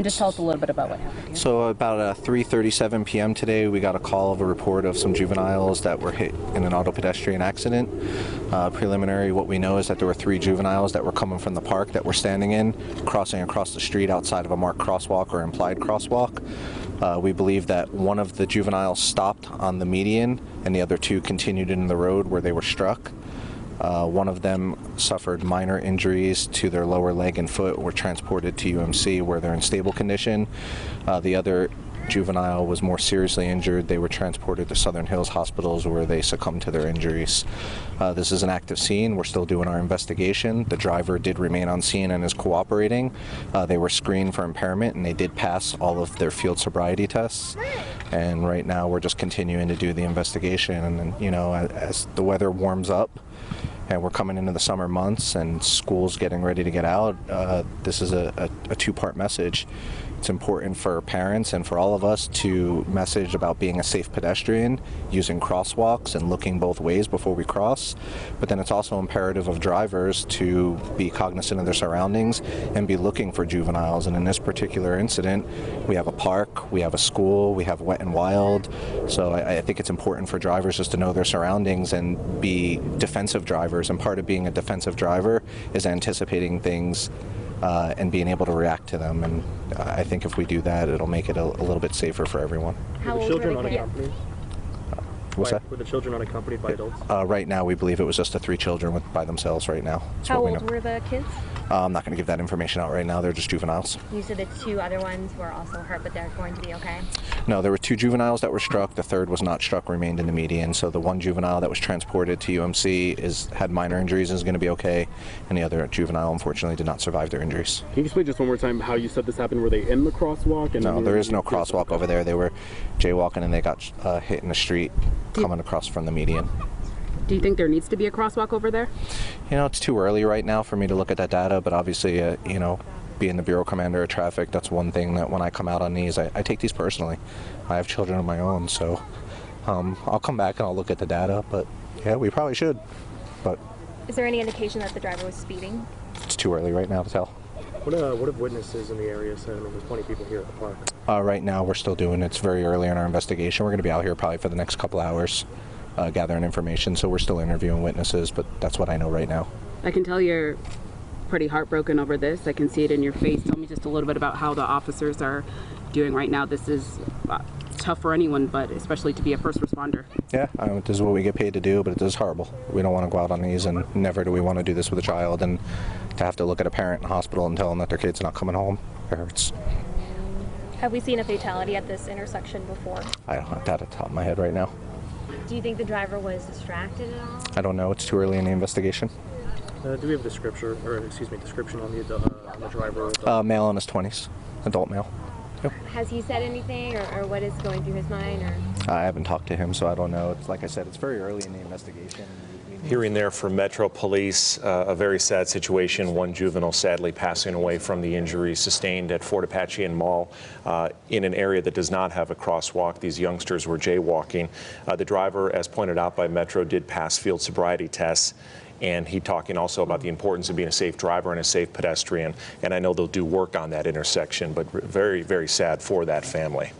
And just tell us a little bit about what happened here. So about 3:37 p.m. today, we got a call of a report of some juveniles that were hit in an auto pedestrian accident. Preliminary, what we know is that there were 3 juveniles that were coming from the park that were standing in, crossing across the street outside of a marked crosswalk or implied crosswalk. We believe that one of the juveniles stopped on the median and the other 2 continued in the road where they were struck. One of them suffered minor injuries to their lower leg and foot, were transported to UMC where they're in stable condition. The other juvenile was more seriously injured. They were transported to Southern Hills hospitals where they succumbed to their injuries. This is an active scene. We're still doing our investigation. The driver did remain on scene and is cooperating. They were screened for impairment and they did pass all of their field sobriety tests. And right now we're just continuing to do the investigation. And then, you know, as the weather warms up, and we're coming into the summer months and school's getting ready to get out, this is a 2-part message. It's important for parents and for all of us to message about being a safe pedestrian, using crosswalks and looking both ways before we cross. But then it's also imperative of drivers to be cognizant of their surroundings and be looking for juveniles. And in this particular incident, we have a park, we have a school, we have Wet and Wild. So I think it's important for drivers just to know their surroundings and be defensive drivers. And part of being a defensive driver is anticipating things and being able to react to them. And I think if we do that, it'll make it a little bit safer for everyone. Were the children unaccompanied? What's that? Were the children unaccompanied by adults? Right now, we believe it was just the 3 children by themselves right now. How old were the kids? I'm not going to give that information out right now. They're just juveniles. You said the 2 other ones were also hurt, but they're going to be okay? No, there were 2 juveniles that were struck. The 3rd was not struck, remained in the median. So the 1 juvenile that was transported to UMC had minor injuries and is going to be okay. And the other juvenile, unfortunately, did not survive their injuries. Can you explain just one more time how you said this happened? Were they in the crosswalk? No, there is no crosswalk over there. They were jaywalking and they got hit in the street coming across from the median. Do you think there needs to be a crosswalk over there? You know, it's too early right now for me to look at that data, but obviously, you know, being the Bureau Commander of Traffic, that's one thing that when I come out on these, I take these personally. I have children of my own, so I'll come back and I'll look at the data, but yeah, we probably should. But is there any indication that the driver was speeding? It's too early right now to tell. What have witnesses in the area said? I mean, there's 20 people here at the park. Right now, we're still doing it. It's very early in our investigation. We're going to be out here probably for the next couple hours. Gathering information, so we're still interviewing witnesses, but that's what I know right now. I can tell you're pretty heartbroken over this. I can see it in your face. Tell me just a little bit about how the officers are doing right now. This is tough for anyone, but especially to be a first responder. Yeah, this is what we get paid to do, but it is horrible. We don't want to go out on these, and never do we want to do this with a child, and to have to look at a parent in the hospital and tell them that their kid's not coming home, it hurts. Have we seen a fatality at this intersection before? I don't have that at the top of my head right now. Do you think the driver was distracted at all? I don't know. It's too early in the investigation. Do we have a description on the driver? Male in his 20s, adult male. Yep. Has he said anything, or what is going through his mind? Or? I haven't talked to him, so I don't know. It's like I said, it's very early in the investigation. Hearing there from Metro Police, a very sad situation. 1 juvenile sadly passing away from the injuries sustained at Fort Apache and Mall in an area that does not have a crosswalk. These youngsters were jaywalking. The driver, as pointed out by Metro, did pass field sobriety tests. And he talking also about the importance of being a safe driver and a safe pedestrian. And I know they'll do work on that intersection, but very, very sad for that family.